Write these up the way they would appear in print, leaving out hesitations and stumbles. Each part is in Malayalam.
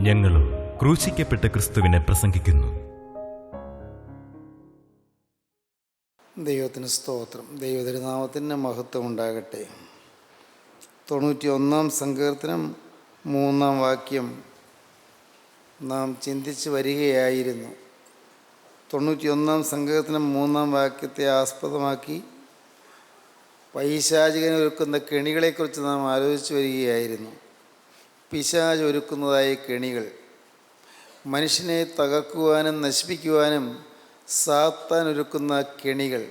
ഞങ്ങളും ക്രൂശിക്കപ്പെട്ട ക്രിസ്തുവിനെ പ്രസംഗിക്കുന്നു. ദൈവത്തിന് സ്തോത്രം. ദൈവതിരുനാമത്തിന് മഹത്വം ഉണ്ടാകട്ടെ. 91 സങ്കീർത്തനം 3 വാക്യം നാം ചിന്തിച്ച് വരികയായിരുന്നു. 91 സങ്കീർത്തനം 3 വാക്യത്തെ ആസ്പദമാക്കി പൈശാചികൻ ഒരുക്കുന്ന കെണികളെക്കുറിച്ച് നാം ആലോചിച്ച് വരികയായിരുന്നു. പിശാച് ഒരുക്കുന്നതായ കെണികൾ, മനുഷ്യനെ തകർക്കുവാനും നശിപ്പിക്കുവാനും സാത്താൻ ഒരുക്കുന്ന കെണികൾ,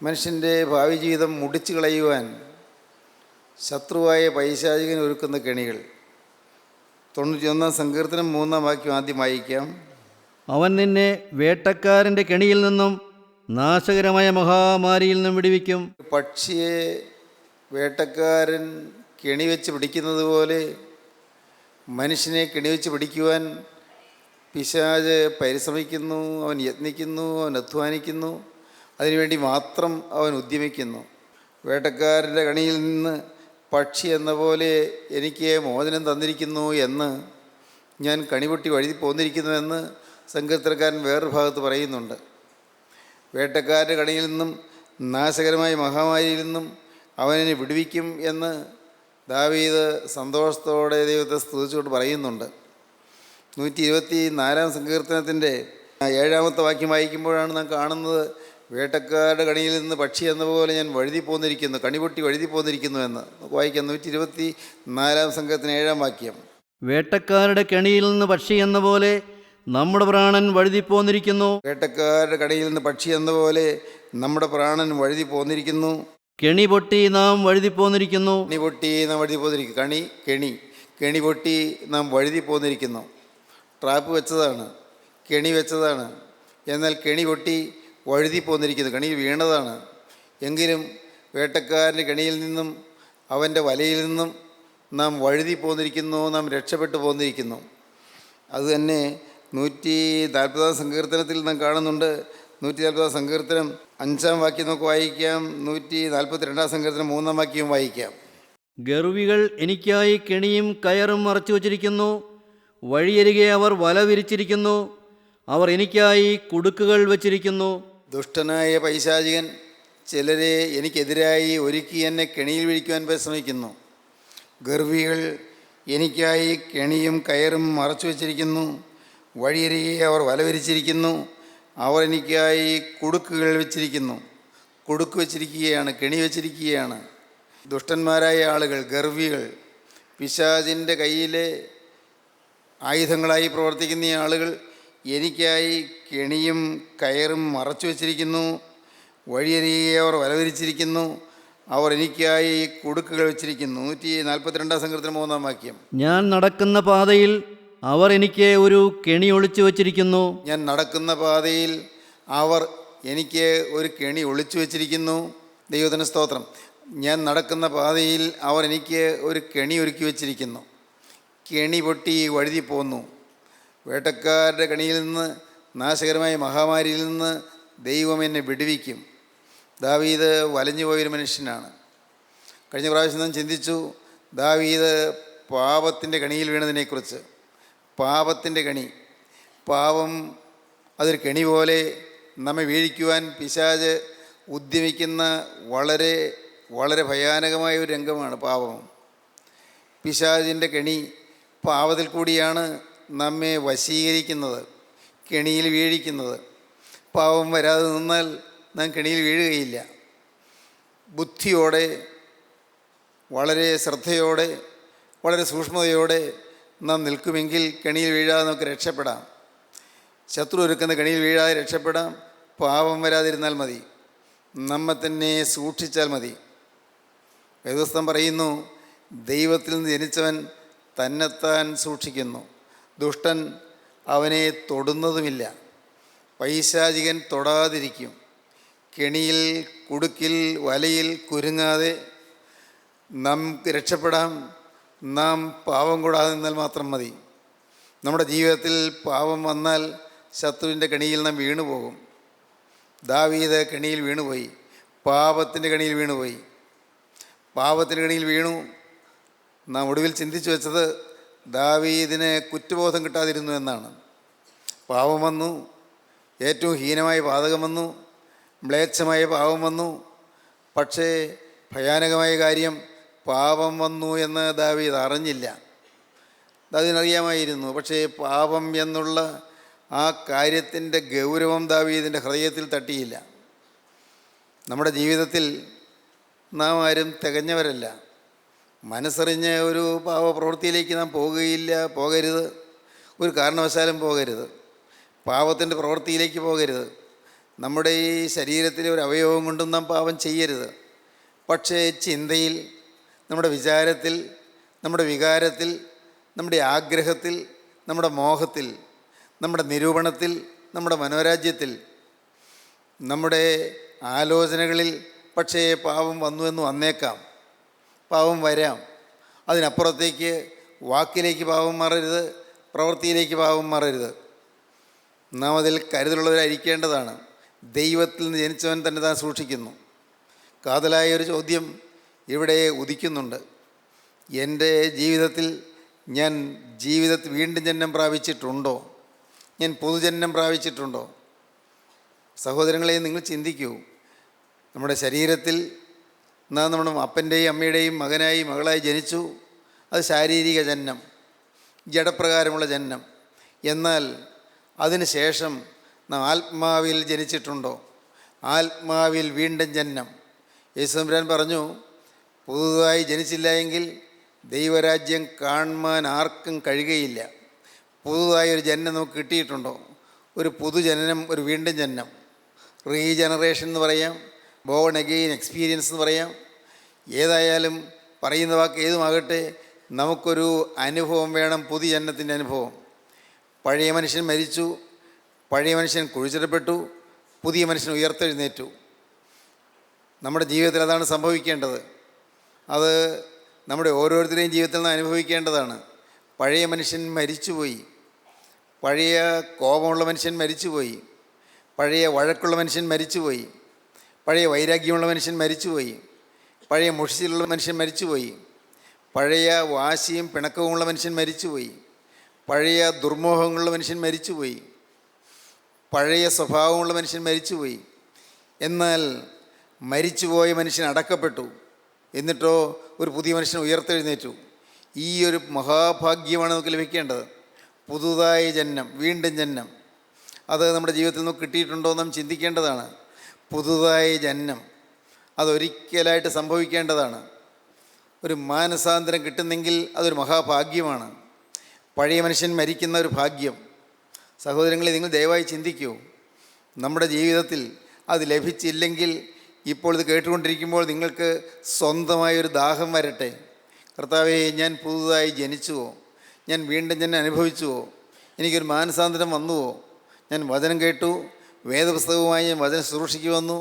മനുഷ്യൻ്റെ ഭാവി ജീവിതം മുടിച്ചു കളയുവാൻ ശത്രുവായ പൈശാചികൻ ഒരുക്കുന്ന കെണികൾ. 91 സങ്കീർത്തനം 3 വാക്യം ആദ്യം വായിക്കാം. അവൻ നിന്നെ വേട്ടക്കാരൻ്റെ കെണിയിൽ നിന്നും നാശകരമായ മഹാമാരിയിൽ നിന്നും വിടുവിക്കും. പക്ഷിയെ വേട്ടക്കാരൻ കെണിവെച്ച് പിടിക്കുന്നത് പോലെ മനുഷ്യനെ കെണിവെച്ച് പിടിക്കുവാൻ പിശാച് പരിശ്രമിക്കുന്നു, അവൻ യത്നിക്കുന്നു, അവൻ അധ്വാനിക്കുന്നു, അതിനുവേണ്ടി മാത്രം അവൻ ഉദ്യമിക്കുന്നു. വേട്ടക്കാരൻ്റെ കണിയിൽ നിന്ന് പക്ഷി എന്ന പോലെ എനിക്ക് മോചനം തന്നിരിക്കുന്നു എന്ന്, ഞാൻ കണിപൊട്ടി വഴുതി പോന്നിരിക്കുന്നുവെന്ന് സങ്കീർത്തനക്കാരൻ വേറൊരു ഭാഗത്ത് പറയുന്നുണ്ട്. വേട്ടക്കാരൻ്റെ കണിയിൽ നിന്നും നാശകരമായ മഹാമാരിയിൽ നിന്നും അവനെ വിടുവിക്കും എന്ന് ദാവീദ് സന്തോഷത്തോടെ ദൈവത്തെ സ്തുതിച്ചുകൊണ്ട് പറയുന്നുണ്ട്. 124 സങ്കീർത്തനത്തിൻ്റെ 7 വാക്യം വായിക്കുമ്പോഴാണ് നാം കാണുന്നത്, വേട്ടക്കാരുടെ കണിയിൽ നിന്ന് പക്ഷി എന്ന പോലെ ഞാൻ വഴുതി പോന്നിരിക്കുന്നു, കണിപൊട്ടി വഴുതി പോന്നിരിക്കുന്നു എന്ന്. നമുക്ക് വായിക്കാം. 124 സങ്കീർത്തനം 7 വാക്യം. വേട്ടക്കാരുടെ കെണിയിൽ നിന്ന് പക്ഷി എന്ന പോലെ നമ്മുടെ പ്രാണൻ വഴുതി പോന്നിരിക്കുന്നു. വേട്ടക്കാരുടെ കണിയിൽ നിന്ന് പക്ഷി എന്ന പോലെ നമ്മുടെ പ്രാണൻ വഴുതി പോന്നിരിക്കുന്നു. കെണി പൊട്ടി നാം വഴുതി പോന്നിരിക്കുന്നു. കെണി പൊട്ടി നാം വഴുതി പോന്നിരിക്കുന്നു. കെണി പൊട്ടി നാം വഴുതി പോന്നിരിക്കുന്നു. ട്രാപ്പ് വെച്ചതാണ്, കെണി വെച്ചതാണ്, എന്നാൽ കെണി പൊട്ടി വഴുതി പോന്നിരിക്കുന്നു, കെണി വീണതാണ്. എങ്കിലും വേട്ടക്കാരൻ്റെ കെണിയിൽ നിന്നും അവൻ്റെ വലയിൽ നിന്നും നാം വഴുതി പോന്നിരിക്കുന്നു, നാം രക്ഷപ്പെട്ടു പോന്നിരിക്കുന്നു. അതുതന്നെ 140 സങ്കീർത്തനത്തിൽ നാം കാണുന്നുണ്ട്. 140 സങ്കീർത്തനം 5 വാക്യം നമുക്ക് വായിക്കാം. 142 സങ്കീർത്തനം 3 വാക്യം വായിക്കാം. ഗർവികൾ എനിക്കായി കെണിയും കയറും മറച്ചു വച്ചിരിക്കുന്നു, വഴിയരികെ അവർ വല വിരിച്ചിരിക്കുന്നു, അവർ എനിക്കായി കുടുക്കുകൾ വച്ചിരിക്കുന്നു. ദുഷ്ടനായ പൈശാചികൻ ചിലരെ എനിക്കെതിരായി ഒരുക്കി എന്നെ കെണിയിൽ വീഴിക്കുവാൻ പരിശ്രമിക്കുന്നു. ഗർവികൾ എനിക്കായി കെണിയും കയറും മറച്ചു വച്ചിരിക്കുന്നു, വഴിയരികെ അവർ വല വിരിച്ചിരിക്കുന്നു, അവർ എനിക്കായി കുടുക്കുകൾ വെച്ചിരിക്കുന്നു. കുടുക്ക് വെച്ചിരിക്കുകയാണ്, കെണി വെച്ചിരിക്കുകയാണ്. ദുഷ്ടന്മാരായ ആളുകൾ, ഗർവികൾ, പിശാചിൻ്റെ കയ്യിലെ ആയുധങ്ങളായി പ്രവർത്തിക്കുന്ന ആളുകൾ എനിക്കായി കെണിയും കയറും മറച്ചു വച്ചിരിക്കുന്നു, വഴിയരികെ അവർ വല വിരിച്ചിരിക്കുന്നു, അവർ എനിക്കായി കുടുക്കുകൾ വെച്ചിരിക്കുന്നു. 142 സങ്കീർത്തനം 3 വാക്യം. ഞാൻ നടക്കുന്ന പാതയിൽ അവർ എനിക്ക് ഒരു കെണി ഒളിച്ചു വച്ചിരിക്കുന്നു. ഞാൻ നടക്കുന്ന പാതയിൽ അവർ എനിക്ക് ഒരു കെണി ഒളിച്ചു വച്ചിരിക്കുന്നു. ദൈവത്തിന് സ്തോത്രം. ഞാൻ നടക്കുന്ന പാതയിൽ അവർ എനിക്ക് ഒരു കെണി ഒരുക്കി വച്ചിരിക്കുന്നു. കെണി പൊട്ടി വഴുതി പോന്നു. വേട്ടക്കാരുടെ കെണിയിൽ നിന്ന്, നാശകരമായ മഹാമാരിയിൽ നിന്ന് ദൈവം എന്നെ വിടുവിക്കും. ദാവീദ് വലഞ്ഞു പോയൊരു മനുഷ്യനാണ്. കഴിഞ്ഞ പ്രാവശ്യം നാം ചിന്തിച്ചു ദാവീദ് പാപത്തിൻ്റെ കെണിയിൽ വീണതിനെക്കുറിച്ച്. പാപത്തിൻ്റെ കെണി, പാപം അതൊരു കെണി പോലെ നമ്മെ വീഴിക്കുവാൻ പിശാച് ഉദ്യമിക്കുന്ന വളരെ വളരെ ഭയാനകമായ ഒരു രംഗമാണ് പാപം. പിശാചിൻ്റെ കെണി പാപത്തിൽ കൂടിയാണ് നമ്മെ വശീകരിക്കുന്നത്, കെണിയിൽ വീഴിക്കുന്നത്. പാപം വരാതെ നിന്നാൽ നാം കെണിയിൽ വീഴുകയില്ല. ബുദ്ധിയോടെ, വളരെ ശ്രദ്ധയോടെ, വളരെ സൂക്ഷ്മതയോടെ നാം നിൽക്കുമെങ്കിൽ കെണിയിൽ വീഴാതെ നമുക്ക് രക്ഷപ്പെടാം. ശത്രു ഒരുക്കുന്ന കെണിയിൽ വീഴാതെ രക്ഷപ്പെടാം. പാപം വരാതിരുന്നാൽ മതി, നമ്മെ തന്നെ സൂക്ഷിച്ചാൽ മതി. വേദപുസ്തകം പറയുന്നു, ദൈവത്തിൽ നിന്ന് ജനിച്ചവൻ തന്നെത്താൻ സൂക്ഷിക്കുന്നു, ദുഷ്ടൻ അവനെ തൊടുന്നതുമില്ല. പൈശാചികൻ തൊടാതിരിക്കും. കെണിയിൽ, കുടുക്കിൽ, വലയിൽ കുരുങ്ങാതെ നമുക്ക് രക്ഷപ്പെടാം. നാം പാപം കൂടാതെ നിന്നാൽ മാത്രം മതി. നമ്മുടെ ജീവിതത്തിൽ പാപം വന്നാൽ ശത്രുവിൻ്റെ കെണിയിൽ നാം വീണുപോകും. ദാവീദ് കെണിയിൽ വീണുപോയി, പാപത്തിൻ്റെ കെണിയിൽ വീണുപോയി. പാപത്തിൻ്റെ കെണിയിൽ വീണു. നാം ഒടുവിൽ ചിന്തിച്ചു വെച്ചത് ദാവീദിന് കുറ്റബോധം കിട്ടാതിരുന്നു എന്നാണ്. പാപം വന്നു, ഏറ്റവും ഹീനമായ പാതകം വന്നു, മ്ലേച്ഛമായ പാപം വന്നു. പക്ഷേ ഭയാനകമായ കാര്യം, പാപം വന്നു എന്ന് ദാവീദ് അറിഞ്ഞില്ല. ദാവീദിനറിയാമായിരുന്നു. പക്ഷേ പാപം എന്നുള്ള ആ കാര്യത്തിൻ്റെ ഗൗരവം ദാവീദിൻ്റെ ഹൃദയത്തിൽ തട്ടിയില്ല. നമ്മുടെ ജീവിതത്തിൽ നാം ആരും തികഞ്ഞവരല്ല. മനസ്സറിഞ്ഞ് ഒരു പാപപ്രവൃത്തിയിലേക്ക് നാം പോകരുത്. ഒരു കാരണവശാലും പോകരുത്. പാപത്തിൻ്റെ പ്രവൃത്തിയിലേക്ക് പോകരുത്. നമ്മുടെ ഈ ശരീരത്തിലെ ഒരു അവയവം കൊണ്ടും നാം പാപം ചെയ്യരുത്. പക്ഷേ ചിന്തയിൽ, നമ്മുടെ വിചാരത്തിൽ, നമ്മുടെ വികാരത്തിൽ, നമ്മുടെ ആഗ്രഹത്തിൽ, നമ്മുടെ മോഹത്തിൽ, നമ്മുടെ നിരൂപണത്തിൽ, നമ്മുടെ മനോരാജ്യത്തിൽ, നമ്മുടെ ആലോചനകളിൽ പക്ഷേ പാപം വന്നു എന്ന് വന്നേക്കാം. പാപം വരാം. അതിനപ്പുറത്തേക്ക് വാക്കിലേക്ക് പാപം മാറരുത്, പ്രവൃത്തിയിലേക്ക് പാപം മാറരുത്. നാം അതിൽ കരുതലുള്ളവരായിരിക്കേണ്ടതാണ്. ദൈവത്തിൽ നിന്ന് ജനിച്ചവൻ തന്നെ താൻ സൂക്ഷിക്കുന്നു. കാതലായ ഒരു ചോദ്യം ഇവിടെ ഉദിക്കുന്നുണ്ട്. എൻ്റെ ജീവിതത്തിൽ ഞാൻ വീണ്ടും ജന്മം പ്രാപിച്ചിട്ടുണ്ടോ? ഞാൻ പൊതുജന്മം പ്രാപിച്ചിട്ടുണ്ടോ? സഹോദരങ്ങളെ, നിങ്ങൾ ചിന്തിക്കൂ. നമ്മുടെ ശരീരത്തിൽ നാം നമ്മുടെ അപ്പൻ്റെയും അമ്മയുടെയും മകനായി മകളായി ജനിച്ചു. അത് ശാരീരിക ജന്മം, ജഡപ്രകാരമുള്ള ജന്മം. എന്നാൽ അതിന് ശേഷം നാം ആത്മാവിൽ ജനിച്ചിട്ടുണ്ടോ? ആത്മാവിൽ വീണ്ടും ജന്മം. യേശുദമ്പുരാൻ പറഞ്ഞു, പുതുതായി ജനിച്ചില്ല എങ്കിൽ ദൈവരാജ്യം കാണുവാൻ ആർക്കും കഴിയുകയില്ല. പുതുതായി ഒരു ജന്മം നമുക്ക് കിട്ടിയിട്ടുണ്ടോ? ഒരു പുതുജനനം, ഒരു വീണ്ടും ജന്മം. റീജനറേഷൻ എന്ന് പറയാം, ബോൺ അഗെയിൻ എക്സ്പീരിയൻസ് എന്ന് പറയാം. ഏതായാലും പറയുന്ന വാക്ക് ഏതുമാകട്ടെ, നമുക്കൊരു അനുഭവം വേണം, പുതിയ ജന്മത്തിൻ്റെ അനുഭവം. പഴയ മനുഷ്യൻ മരിച്ചു, പഴയ മനുഷ്യൻ കുഴിച്ചിടപ്പെട്ടു, പുതിയ മനുഷ്യൻ ഉയർത്തെഴുന്നേറ്റു. നമ്മുടെ ജീവിതത്തിൽ അതാണ് സംഭവിക്കേണ്ടത്. അത് നമ്മുടെ ഓരോരുത്തരുടെയും ജീവിതത്തിൽ നിന്ന് അനുഭവിക്കേണ്ടതാണ്. പഴയ മനുഷ്യൻ മരിച്ചുപോയി, പഴയ കോപമുള്ള മനുഷ്യൻ മരിച്ചുപോയി, പഴയ വഴക്കുള്ള മനുഷ്യൻ മരിച്ചുപോയി, പഴയ വൈരാഗ്യമുള്ള മനുഷ്യൻ മരിച്ചുപോയി, പഴയ മുഷിച്ചിലുള്ള മനുഷ്യൻ മരിച്ചുപോയി, പഴയ വാശിയും പിണക്കവുമുള്ള മനുഷ്യൻ മരിച്ചുപോയി, പഴയ ദുർമോഹങ്ങളുള്ള മനുഷ്യൻ മരിച്ചുപോയി, പഴയ സ്വഭാവമുള്ള മനുഷ്യൻ മരിച്ചുപോയി. എന്നാൽ മരിച്ചുപോയ മനുഷ്യൻ അടക്കപ്പെട്ടു. എന്നിട്ടോ ഒരു പുതിയ മനുഷ്യൻ ഉയർത്തെഴുന്നേറ്റു. ഈ ഒരു മഹാഭാഗ്യമാണ് നമുക്ക് ലഭിക്കേണ്ടത്. പുതുതായ ജന്മം, വീണ്ടും ജന്മം. അത് നമ്മുടെ ജീവിതത്തിൽ നമുക്ക് കിട്ടിയിട്ടുണ്ടോ നാം ചിന്തിക്കേണ്ടതാണ്. പുതുതായ ജന്മം അതൊരിക്കലായിട്ട് സംഭവിക്കേണ്ടതാണ്. ഒരു മാനസാന്തരം കിട്ടുന്നെങ്കിൽ അതൊരു മഹാഭാഗ്യമാണ്. പഴയ മനുഷ്യൻ മരിക്കുന്ന ഒരു ഭാഗ്യം. സഹോദരങ്ങളെ, നിങ്ങൾ ദയവായി ചിന്തിക്കൂ. നമ്മുടെ ജീവിതത്തിൽ അത് ലഭിച്ചില്ലെങ്കിൽ ഇപ്പോൾ ഇത് കേട്ടുകൊണ്ടിരിക്കുമ്പോൾ നിങ്ങൾക്ക് സ്വന്തമായൊരു ദാഹം വരട്ടെ. കർത്താവേ, ഞാൻ പുതുതായി ജനിച്ചുവോ? ഞാൻ വീണ്ടും ജന്മം അനുഭവിച്ചുവോ? എനിക്കൊരു മാനസാന്തരം വന്നുവോ? ഞാൻ വചനം കേട്ടു, വേദപുസ്തകവുമായി ഞാൻ വചനം ശുശ്രൂഷയ്ക്ക് വന്നു.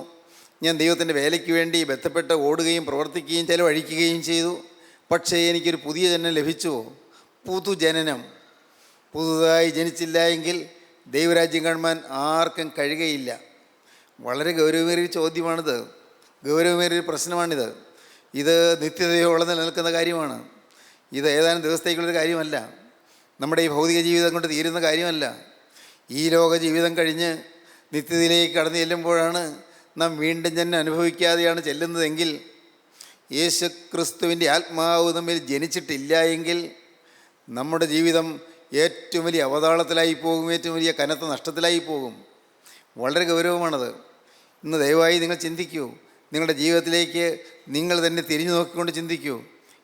ഞാൻ ദൈവത്തിൻ്റെ വേലയ്ക്ക് വേണ്ടി ബന്ധപ്പെട്ട് ഓടുകയും പ്രവർത്തിക്കുകയും ചെലവഴിക്കുകയും ചെയ്തു. പക്ഷേ എനിക്കൊരു പുതിയ ജന്മം ലഭിച്ചുവോ? പുതുജനനം. പുതുതായി ജനിച്ചില്ല എങ്കിൽ ദൈവരാജ്യം കാണുവാൻ ആർക്കും കഴിയുകയില്ല. വളരെ ഗൗരവമേറിയ ചോദ്യമാണിത്, ഗൗരവമേറിയ പ്രശ്നമാണിത്. ഇത് നിത്യതയോളം നിലനിൽക്കുന്ന കാര്യമാണ്. ഇത് ഏതാനും ദിവസത്തേക്കുള്ളൊരു കാര്യമല്ല. നമ്മുടെ ഈ ഭൗതിക ജീവിതം കൊണ്ട് തീരുന്ന കാര്യമല്ല. ഈ ലോക ജീവിതം കഴിഞ്ഞ് നിത്യതയിലേക്ക് കടന്നു ചെല്ലുമ്പോഴാണ് നാം വീണ്ടും ജന്മം അനുഭവിക്കാതെയാണ് ചെല്ലുന്നതെങ്കിൽ, യേശു ക്രിസ്തുവിൻ്റെ ആത്മാവ് തമ്മിൽ ജനിച്ചിട്ടില്ല എങ്കിൽ നമ്മുടെ ജീവിതം ഏറ്റവും വലിയ അവതാളത്തിലായി പോകും, ഏറ്റവും വലിയ കനത്ത നഷ്ടത്തിലായി പോകും. വളരെ ഗൗരവമാണത്. ഇന്ന് ദയവായി നിങ്ങൾ ചിന്തിക്കൂ. നിങ്ങളുടെ ജീവിതത്തിലേക്ക് നിങ്ങൾ തന്നെ തിരിഞ്ഞു നോക്കിക്കൊണ്ട് ചിന്തിക്കൂ.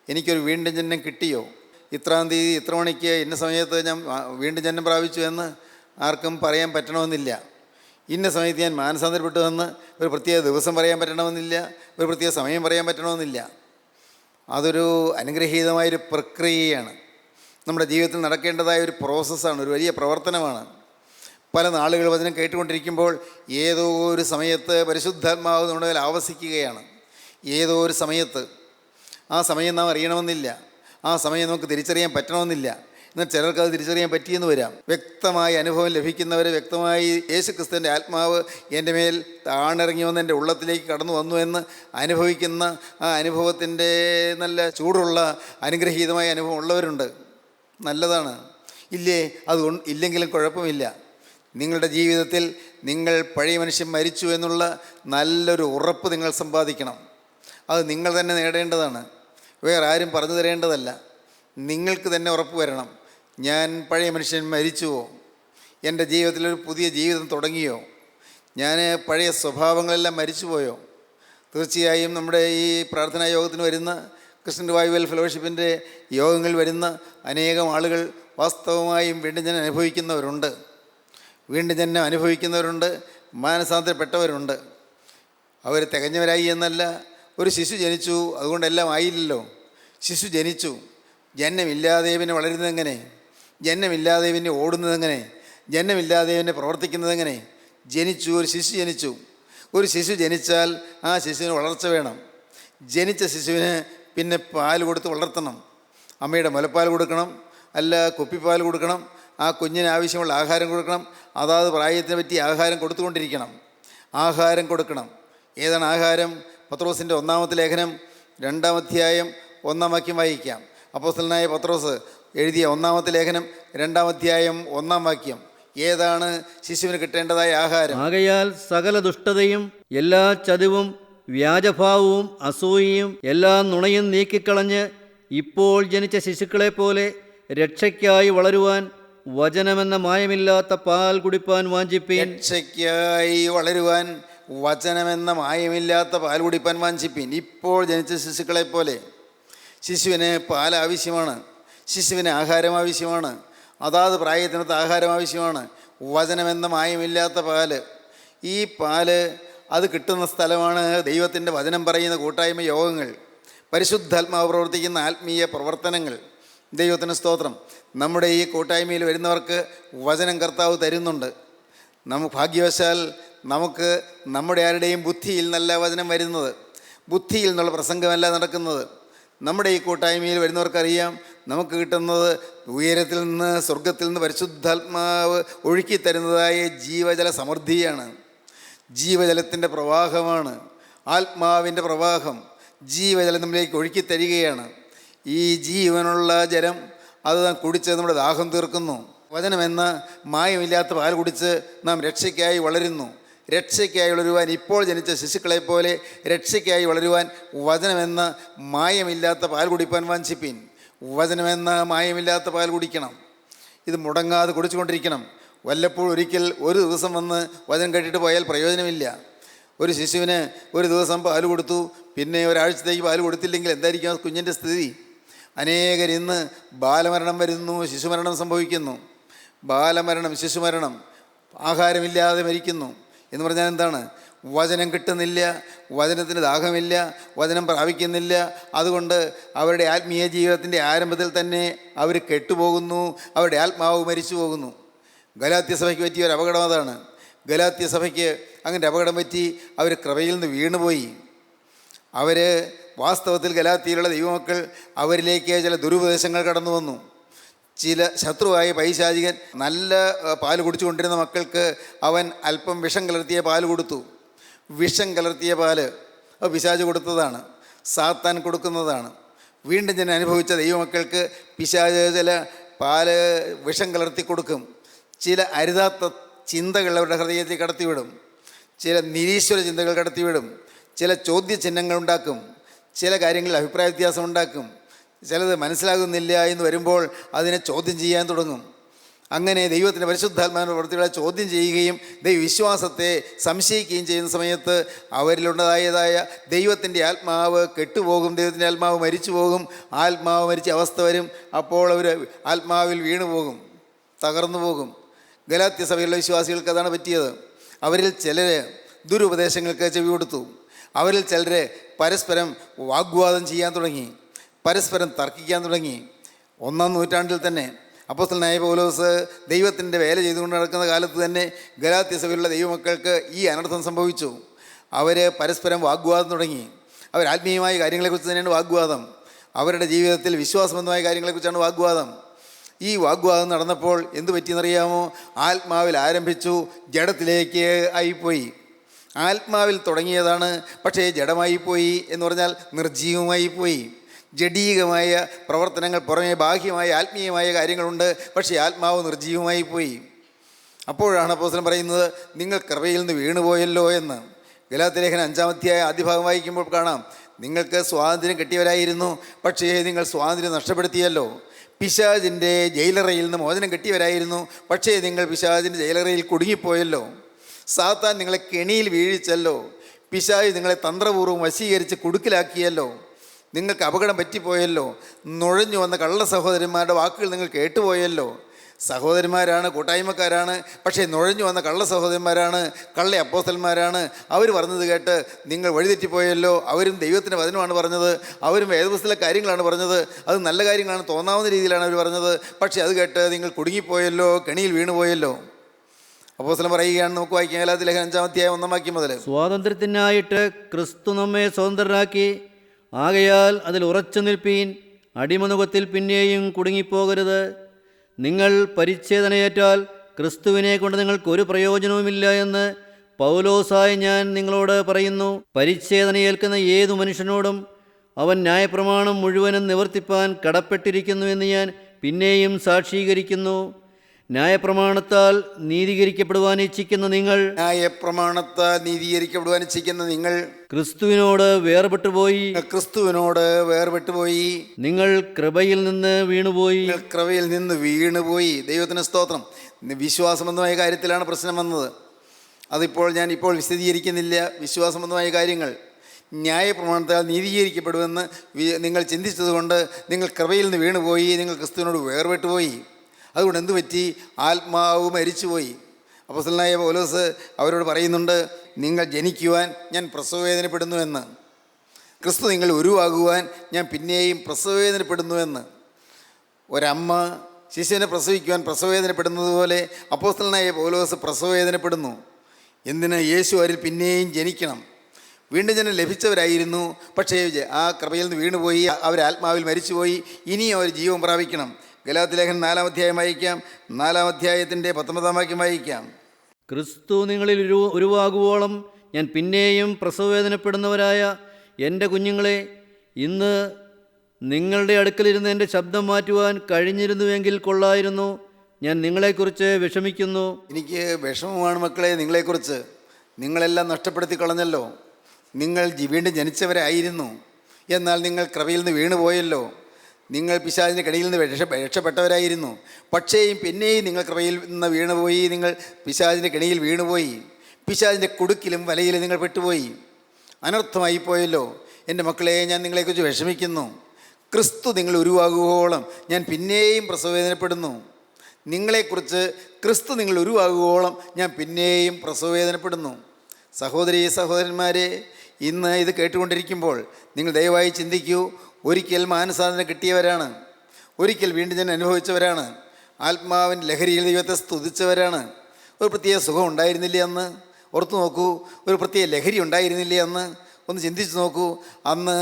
എനിക്കൊരു വീണ്ടും ജന്മം കിട്ടിയോ? ഇത്രാം തീയതി ഇത്ര മണിക്ക് ഇന്ന സമയത്ത് ഞാൻ വീണ്ടും ജന്മം പ്രാപിച്ചു എന്ന് ആർക്കും പറയാൻ പറ്റണമെന്നില്ല. ഇന്ന സമയത്ത് ഞാൻ മാനസാന്തരപ്പെട്ടുവെന്ന് ഒരു പ്രത്യേക ദിവസം പറയാൻ പറ്റണമെന്നില്ല, ഒരു പ്രത്യേക സമയം പറയാൻ പറ്റണമെന്നില്ല. അതൊരു അനുഗ്രഹീതമായൊരു പ്രക്രിയയാണ്. നമ്മുടെ ജീവിതത്തിൽ നടക്കേണ്ടതായ ഒരു പ്രോസസ്സാണ്, ഒരു വലിയ പ്രവർത്തനമാണ്. പല നാളുകൾ വചനം കേട്ടുകൊണ്ടിരിക്കുമ്പോൾ ഏതോ ഒരു സമയത്ത് പരിശുദ്ധാത്മാവ് നമ്മുടെ മേൽ ആവസിക്കുകയാണ്. ഏതോ ഒരു സമയത്ത്. ആ സമയം നാം അറിയണമെന്നില്ല, ആ സമയം നമുക്ക് തിരിച്ചറിയാൻ പറ്റണമെന്നില്ല. എന്നാൽ ചിലർക്ക് അത് തിരിച്ചറിയാൻ പറ്റിയെന്ന് വരാം. വ്യക്തമായ അനുഭവം ലഭിക്കുന്നവർ, വ്യക്തമായി യേശു ക്രിസ്തുവിൻ്റെ ആത്മാവ് എൻ്റെ മേൽ താണിറങ്ങി വന്ന് എൻ്റെ ഉള്ളത്തിലേക്ക് കടന്നു വന്നു എന്ന് അനുഭവിക്കുന്ന ആ അനുഭവത്തിൻ്റെ നല്ല ചൂടുള്ള അനുഗ്രഹീതമായ അനുഭവം ഉള്ളവരുണ്ട്. നല്ലതാണ്. ഇല്ലേ, അതുകൊണ്ട് ഇല്ലെങ്കിലും കുഴപ്പമില്ല. നിങ്ങളുടെ ജീവിതത്തിൽ നിങ്ങൾ പഴയ മനുഷ്യൻ മരിച്ചു എന്നുള്ള നല്ലൊരു ഉറപ്പ് നിങ്ങൾ സമ്പാദിക്കണം. അത് നിങ്ങൾ തന്നെ നേടേണ്ടതാണ്, വേറെ ആരും പറഞ്ഞു തരേണ്ടതല്ല. നിങ്ങൾക്ക് തന്നെ ഉറപ്പ് വരണം, ഞാൻ പഴയ മനുഷ്യൻ മരിച്ചുവോ, എൻ്റെ ജീവിതത്തിലൊരു പുതിയ ജീവിതം തുടങ്ങിയോ, ഞാൻ പഴയ സ്വഭാവങ്ങളെല്ലാം മരിച്ചുപോയോ. തീർച്ചയായും നമ്മുടെ ഈ പ്രാർത്ഥനാ യോഗത്തിന് വരുന്ന ക്രിസ്ത്യൻ റിവൈവൽ ഫെലോഷിപ്പിൻ്റെ യോഗങ്ങളിൽ വരുന്ന അനേകം ആളുകൾ വാസ്തവമായും വീണ്ടും ജനം അനുഭവിക്കുന്നവരുണ്ട്, മാനസാന്തരപ്പെട്ടവരുണ്ട്. അവർ തികഞ്ഞവരായി എന്നല്ല, ഒരു ശിശു ജനിച്ചു അതുകൊണ്ടെല്ലാം ആയില്ലല്ലോ. ശിശു ജനിച്ചു, ജന്മമില്ലാതെ പിന്നെ വളരുന്നതെങ്ങനെ, ജന്മമില്ലാതെ പിന്നെ ഓടുന്നതെങ്ങനെ, ജന്മമില്ലാതെ പിന്നെ പ്രവർത്തിക്കുന്നതെങ്ങനെ? ജനിച്ചു, ഒരു ശിശു ജനിച്ചു. ഒരു ശിശു ജനിച്ചാൽ ആ ശിശുവിന് വളർച്ച വേണം. ജനിച്ച ശിശുവിന് പിന്നെ പാൽ കൊടുത്ത് വളർത്തണം. അമ്മയുടെ മുലപ്പാൽ കൊടുക്കണം, അല്ല കുപ്പിപ്പാൽ കൊടുക്കണം. ആ കുഞ്ഞിന് ആവശ്യമുള്ള ആഹാരം കൊടുക്കണം. അതാത് പ്രായത്തിനെ പറ്റി ആഹാരം കൊടുത്തുകൊണ്ടിരിക്കണം. ആഹാരം കൊടുക്കണം. ഏതാണ് ആഹാരം? പത്രോസിൻ്റെ 1-ാമത്തെ ലേഖനം 2-ാം അധ്യായം 1-ാം വാക്യം വായിക്കാം. അപ്പോസ്തലനായ പത്രോസ് എഴുതിയ 1-ാമത്തെ ലേഖനം 2-ാം അധ്യായം 1-ാം വാക്യം. ഏതാണ് ശിശുവിന് കിട്ടേണ്ടതായ ആഹാരം? ആകയാൽ സകല ദുഷ്ടതയും എല്ലാ ചതിവും വ്യാജഭാവവും അസൂയയും എല്ലാ നുണയും നീക്കിക്കളഞ്ഞ് ഇപ്പോൾ ജനിച്ച ശിശുക്കളെ പോലെ രക്ഷയ്ക്കായി വളരുവാൻ വചനമെന്ന മായമില്ലാത്ത പാൽ കുടിപ്പാൻ വാഞ്ചിപ്പീൻ. രക്ഷയ്ക്കായി വളരുവാൻ വചനമെന്ന മായമില്ലാത്ത പാൽ കുടിപ്പാൻ വാഞ്ചിപ്പീൻ. ഇപ്പോൾ ജനിച്ച ശിശുക്കളെ പോലെ. ശിശുവിന് പാൽ ആവശ്യമാണ്, ശിശുവിന് ആഹാരം ആവശ്യമാണ്, അതാത് പ്രായത്തിനകത്ത് ആഹാരം ആവശ്യമാണ്. വചനമെന്ന മായമില്ലാത്ത പാല്. ഈ പാല് അത് കിട്ടുന്ന സ്ഥലമാണ് ദൈവത്തിൻ്റെ വചനം പറയുന്ന കൂട്ടായ്മ യോഗങ്ങൾ, പരിശുദ്ധാത്മാവ് പ്രവർത്തിക്കുന്ന ആത്മീയ പ്രവർത്തനങ്ങൾ. ദൈവത്തിന് സ്തോത്രം. നമ്മുടെ ഈ കൂട്ടായ്മയിൽ വരുന്നവർക്ക് വചനം കർത്താവ് തരുന്നുണ്ട്. ഭാഗ്യവശാൽ നമുക്ക് നമ്മുടെ ആരുടെയും ബുദ്ധിയിൽ നല്ല വചനം വരുന്നത്, ബുദ്ധിയിൽ നിന്നുള്ള പ്രസംഗമല്ല നടക്കുന്നത്. നമ്മുടെ ഈ കൂട്ടായ്മയിൽ വരുന്നവർക്കറിയാം നമുക്ക് കിട്ടുന്നത് ഉയരത്തിൽ നിന്ന്, സ്വർഗത്തിൽ നിന്ന് പരിശുദ്ധാത്മാവ് ഒഴുക്കി തരുന്നതായ ജീവജല സമൃദ്ധിയാണ്, ജീവജലത്തിൻ്റെ പ്രവാഹമാണ്, ആത്മാവിൻ്റെ പ്രവാഹം. ജീവജലം നമ്മിലേക്ക് ഒഴുക്കി തരികയാണ്. ഈ ജീവനുള്ള ജലം അത് കുടിച്ച് നമ്മുടെ ദാഹം തീർക്കുന്നു. വചനമെന്ന മായമില്ലാത്ത പാൽ കുടിച്ച് നാം രക്ഷയ്ക്കായി വളരുന്നു. രക്ഷയ്ക്കായി വളരുവാൻ, ഇപ്പോൾ ജനിച്ച ശിശുക്കളെ പോലെ രക്ഷയ്ക്കായി വളരുവാൻ വചനമെന്ന മായമില്ലാത്ത പാൽ കുടിപ്പാൻ വാഞ്ചിപ്പീൻ. വചനമെന്ന മായമില്ലാത്ത പാൽ കുടിക്കണം. ഇത് മുടങ്ങാതെ കുടിച്ചുകൊണ്ടിരിക്കണം. വല്ലപ്പോഴും ഒരിക്കൽ ഒരു ദിവസം വന്ന് വചനം കേട്ടിട്ട് പോയാൽ പ്രയോജനമില്ല. ഒരു ശിശുവിന് ഒരു ദിവസം പാൽ കൊടുത്തു, പിന്നെ ഒരാഴ്ചത്തേക്ക് പാൽ കൊടുത്തില്ലെങ്കിൽ എന്തായിരിക്കും ആ കുഞ്ഞിൻ്റെ സ്ഥിതി? അനേകർ ഇന്ന് ബാലമരണം വരുന്നു, ശിശുമരണം സംഭവിക്കുന്നു. ബാലമരണം, ശിശുമരണം, ആഹാരമില്ലാതെ മരിക്കുന്നു എന്ന് പറഞ്ഞാൽ എന്താണ്? വചനം കിട്ടുന്നില്ല, വചനത്തിന് ദാഹമില്ല, വചനം പ്രാപിക്കുന്നില്ല. അതുകൊണ്ട് അവരുടെ ആത്മീയ ജീവിതത്തിൻ്റെ ആരംഭത്തിൽ തന്നെ അവർ കെട്ടുപോകുന്നു, അവരുടെ ആത്മാവ് മരിച്ചു പോകുന്നു. ഗലാത്യ സഭയ്ക്ക് പറ്റിയ ഒരു അപകടം അതാണ്. ഗലാത്യ സഭയ്ക്ക് അങ്ങനെ അപകടം പറ്റി. അവർ കൃപയിൽ നിന്ന് വീണുപോയി. അവർ വാസ്തവത്തിൽ ഗലാത്യയിലുള്ള ദൈവമക്കൾ, അവരിലേക്ക് ചില ദുരുപദേശങ്ങൾ കടന്നു വന്നു. ചില ശത്രുവായ പൈശാചികൻ നല്ല പാല് കുടിച്ചുകൊണ്ടിരുന്ന മക്കൾക്ക് അവൻ അല്പം വിഷം കലർത്തിയ പാല് കൊടുത്തു. വിഷം കലർത്തിയ പാല് അത് പിശാച് കൊടുത്തതാണ്, സാത്താൻ കൊടുക്കുന്നതാണ്. വീണ്ടും ഞാൻ അനുഭവിച്ച ദൈവമക്കൾക്ക് പിശാച് ചില പാല് വിഷം കലർത്തി കൊടുക്കും. ചില അരുതാത്ത ചിന്തകൾ അവരുടെ ഹൃദയത്തിൽ കടത്തിവിടും, ചില നിരീശ്വര ചിന്തകൾ കടത്തിവിടും, ചില ചോദ്യചിഹ്നങ്ങൾ ഉണ്ടാക്കും, ചില കാര്യങ്ങളിൽ അഭിപ്രായ വ്യത്യാസം ഉണ്ടാക്കും. ചിലത് മനസ്സിലാകുന്നില്ല എന്ന് വരുമ്പോൾ അതിനെ ചോദ്യം ചെയ്യാൻ തുടങ്ങും. അങ്ങനെ ദൈവത്തിൻ്റെ പരിശുദ്ധാത്മാവിൻ്റെ പ്രവൃത്തികളെ ചോദ്യം ചെയ്യുകയും ദൈവവിശ്വാസത്തെ സംശയിക്കുകയും ചെയ്യുന്ന സമയത്ത് അവരിലുണ്ടായതായ ദൈവത്തിൻ്റെ ആത്മാവ് കെട്ടുപോകും, ദൈവത്തിൻ്റെ ആത്മാവ് മരിച്ചു പോകും. ആത്മാവ് മരിച്ച അവസ്ഥ വരും. അപ്പോൾ അവർ ആത്മാവിൽ വീണുപോകും, തകർന്നു പോകും. ഗലാത്യ സഭയിലുള്ള വിശ്വാസികൾക്ക് അതാണ് പറ്റിയത്. അവരിൽ ചിലർ ദുരുപദേശങ്ങൾക്ക് ചെവി കൊടുത്തു. അവരിൽ ചിലർ പരസ്പരം വാഗ്വാദം ചെയ്യാൻ തുടങ്ങി, പരസ്പരം തർക്കിക്കാൻ തുടങ്ങി. 1-ാം നൂറ്റാണ്ടിൽ തന്നെ അപ്പോസ്തലനായ പൗലോസ് ദൈവത്തിൻ്റെ വേല ചെയ്തുകൊണ്ട് നടക്കുന്ന കാലത്ത് തന്നെ ഗലാത്യ സഭയിലുള്ള ദൈവമക്കൾക്ക് ഈ അനർത്ഥം സംഭവിച്ചു. അവർ പരസ്പരം വാഗ്വാദം തുടങ്ങി. അവർ ആത്മീയമായ കാര്യങ്ങളെക്കുറിച്ച് തന്നെയാണ് വാഗ്വാദം. അവരുടെ ജീവിതത്തിൽ വിശ്വാസബന്ധമായ കാര്യങ്ങളെക്കുറിച്ചാണ് വാഗ്വാദം. ഈ വാഗ്വാദം നടന്നപ്പോൾ എന്തു പറ്റിയെന്നറിയാമോ? ആത്മാവിൽ ആരംഭിച്ചു, ജഡത്തിലേക്ക് ആയിപ്പോയി. ആത്മാവിൽ തുടങ്ങിയതാണ്, പക്ഷേ ജഡമായിപ്പോയി എന്ന് പറഞ്ഞാൽ നിർജീവമായിപ്പോയി. ജഡീകമായ പ്രവർത്തനങ്ങൾ, പുറമേ ബാഹ്യമായ ആത്മീയമായ കാര്യങ്ങളുണ്ട്, പക്ഷേ ആത്മാവ് നിർജ്ജീവമായി പോയി. അപ്പോഴാണ് അപ്പോസ്തലൻ പറയുന്നത്, നിങ്ങൾ കൃപയിൽ നിന്ന് വീണുപോയല്ലോ എന്ന്. ഗലാത്യലേഖനം 5-ാം അധ്യായം ആദ്യ ഭാഗം വായിക്കുമ്പോൾ കാണാം, നിങ്ങൾക്ക് സ്വാതന്ത്ര്യം കിട്ടിയവരായിരുന്നു, പക്ഷേ നിങ്ങൾ സ്വാതന്ത്ര്യം നഷ്ടപ്പെടുത്തിയല്ലോ. പിശാചിൻ്റെ ജയിലറയിൽ നിന്ന് മോചനം കിട്ടിയവരായിരുന്നു, പക്ഷേ നിങ്ങൾ പിശാചിൻ്റെ ജയിലറയിൽ കുടുങ്ങിപ്പോയല്ലോ. സാത്താൻ നിങ്ങളെ കെണിയിൽ വീഴിച്ചല്ലോ. പിശാച് നിങ്ങളെ തന്ത്രപൂർവ്വം വശീകരിച്ച് കുടുക്കിലാക്കിയല്ലോ. നിങ്ങൾക്ക് അപകടം പറ്റിപ്പോയല്ലോ. നുഴഞ്ഞു വന്ന കള്ള സഹോദരന്മാരുടെ വാക്കുകൾ നിങ്ങൾ കേട്ടുപോയല്ലോ. സഹോദരന്മാരാണ്, കൂട്ടായ്മക്കാരാണ്, പക്ഷേ നുഴഞ്ഞു വന്ന കള്ള സഹോദരന്മാരാണ്, കള്ള അപ്പോസ്തലന്മാരാണ്. അവർ പറഞ്ഞത് കേട്ട് നിങ്ങൾ വഴിതെറ്റിപ്പോയല്ലോ. അവരും ദൈവത്തിൻ്റെ വചനമാണ് പറഞ്ഞത്, അവരും വേദപുസ്തകത്തിലെ കാര്യങ്ങളാണ് പറഞ്ഞത്, അത് നല്ല കാര്യങ്ങളാണ് തോന്നാവുന്ന രീതിയിലാണ് അവർ പറഞ്ഞത്, പക്ഷേ അത് കേട്ട് നിങ്ങൾ കുടുങ്ങിപ്പോയല്ലോ, കെണിയിൽ വീണുപോയല്ലോ. അപ്പോസ്തലൻ പറയുകയാണ്, നമുക്ക് വായിക്കാം ഗലാത്യലേഖനം 5-ാം അധ്യായം 1-ാം വാക്യം മുതൽ. സ്വാതന്ത്ര്യത്തിനായിട്ട് ക്രിസ്തു നമ്മെ സ്വതന്ത്രരാക്കി, ആകയാൽ അതിൽ ഉറച്ചു നിൽപ്പീൻ. അടിമനുഖത്തിൽ പിന്നെയും കുടുങ്ങിപ്പോകരുത്. നിങ്ങൾ പരിച്ഛേദനയേറ്റാൽ ക്രിസ്തുവിനെ കൊണ്ട് നിങ്ങൾക്കൊരു പ്രയോജനവുമില്ല എന്ന് പൗലോസായി ഞാൻ നിങ്ങളോട് പറയുന്നു. പരിച്ഛേദനയേൽക്കുന്ന ഏതു മനുഷ്യനോടും അവൻ ന്യായപ്രമാണം മുഴുവനും നിവർത്തിപ്പാൻ കടപ്പെട്ടിരിക്കുന്നു എന്ന് ഞാൻ പിന്നെയും സാക്ഷീകരിക്കുന്നു. ന്യായപ്രമാണത്താൽ നീതീകരിക്കപ്പെടുവാൻ ഇച്ഛിക്കുന്ന നിങ്ങൾ ക്രിസ്തുവിനോട് വേർപെട്ടുപോയി. നിങ്ങൾ കൃപയിൽ നിന്ന് വീണുപോയി. ദൈവത്തിന് സ്തോത്രം. വിശ്വാസബന്ധമായ കാര്യത്തിലാണ് പ്രശ്നം വന്നത്. അതിപ്പോൾ ഞാൻ വിശദീകരിക്കുന്നില്ല. വിശ്വാസബന്ധമായ കാര്യങ്ങൾ ന്യായപ്രമാണത്താൽ നീതീകരിക്കപ്പെടുമെന്ന് നിങ്ങൾ ചിന്തിച്ചതുകൊണ്ട് നിങ്ങൾ കൃപയിൽ നിന്ന് വീണുപോയി, നിങ്ങൾ ക്രിസ്തുവിനോട് വേർപെട്ടുപോയി. അതുകൊണ്ട് എന്തു പറ്റി? ആത്മാവ് മരിച്ചുപോയി. അപ്പോസ്തലനായ പൗലോസ് അവരോട് പറയുന്നുണ്ട്, നിങ്ങൾ ജനിക്കുവാൻ ഞാൻ പ്രസവവേദനപ്പെടുന്നു എന്ന്. ക്രിസ്തു നിങ്ങൾ ഉരുവാകുവാൻ ഞാൻ പിന്നെയും പ്രസവവേദനപ്പെടുന്നു എന്ന്. ഒരമ്മ ശിശുവിനെ പ്രസവിക്കുവാൻ പ്രസവവേദനപ്പെടുന്നത് പോലെ അപ്പോസ്തലനായ പൗലോസ് പ്രസവവേദനപ്പെടുന്നു. എന്തിന്? യേശു അവരിൽ പിന്നെയും ജനിക്കണം. വീണ്ടും ജനം ലഭിച്ചവരായിരുന്നു, പക്ഷേ ആ കൃപയിൽ നിന്ന് വീണുപോയി, അവർ ആത്മാവിൽ മരിച്ചുപോയി. ഇനിയും അവർ ജീവൻ പ്രാപിക്കണം. ഗലാത്യലേഖനം 4-ാം അധ്യായം വായിക്കാം. 4-ാം അധ്യായത്തിൻ്റെ 19-ാം വാക്യം വായിക്കാം. ക്രിസ്തു നിങ്ങളിൽ ഉരുവാകുവോളം ഞാൻ പിന്നെയും പ്രസവവേദനപ്പെടുന്നവരായ എൻ്റെ കുഞ്ഞുങ്ങളെ, ഇന്ന് നിങ്ങളുടെ അടുക്കലിരുന്ന് എൻ്റെ ശബ്ദം മാറ്റുവാൻ കഴിഞ്ഞിരുന്നുവെങ്കിൽ കൊള്ളായിരുന്നു. ഞാൻ നിങ്ങളെക്കുറിച്ച് വിഷമിക്കുന്നു. എനിക്ക് വിഷമമാണ് മക്കളെ നിങ്ങളെക്കുറിച്ച്. നിങ്ങളെല്ലാം നഷ്ടപ്പെടുത്തി കളഞ്ഞല്ലോ. നിങ്ങൾ വീണ്ടും ജനിച്ചവരായിരുന്നു, എന്നാൽ നിങ്ങൾ കൃപയിൽ നിന്ന് വീണുപോയല്ലോ. നിങ്ങൾ പിശാചിൻ്റെ കെണിയിൽ നിന്ന് രക്ഷപ്പെട്ടവരായിരുന്നു, പക്ഷേ പിന്നെയും നിങ്ങൾ കൃപയിൽ നിന്ന് വീണുപോയി. നിങ്ങൾ പിശാചിൻ്റെ കെണിയിൽ വീണുപോയി. പിശാചിൻ്റെ കുടുക്കിലും വലയിലും നിങ്ങൾ പെട്ടുപോയി. അനർത്ഥമായി പോയല്ലോ. എൻ്റെ മക്കളെ, ഞാൻ നിങ്ങളെക്കുറിച്ച് വിഷമിക്കുന്നു. ക്രിസ്തു നിങ്ങൾ ഉരുവാകുവോളം ഞാൻ പിന്നെയും പ്രസവവേദനപ്പെടുന്നു. നിങ്ങളെക്കുറിച്ച് ക്രിസ്തു നിങ്ങൾ ഉരുവാകുവോളം ഞാൻ പിന്നെയും പ്രസവവേദനപ്പെടുന്നു. സഹോദരീ സഹോദരന്മാരെ, ഇന്ന് ഇത് കേട്ടുകൊണ്ടിരിക്കുമ്പോൾ നിങ്ങൾ ദയവായി ചിന്തിക്കൂ. ഒരിക്കൽ മാനസാന്തരം കിട്ടിയവരാണ്, ഒരിക്കൽ വീണ്ടും ജനം അനുഭവിച്ചവരാണ്, ആത്മാവിൻ്റെ ലഹരിയിൽ ദൈവത്തെ സ്തുതിച്ചവരാണ്. ഒരു പ്രത്യേക സുഖം ഉണ്ടായിരുന്നില്ലേ അന്ന്? ഓർത്തു നോക്കൂ. ഒരു പ്രത്യേക ലഹരി ഉണ്ടായിരുന്നില്ലേ അന്ന്? ഒന്ന് ചിന്തിച്ച് നോക്കൂ. അന്ന്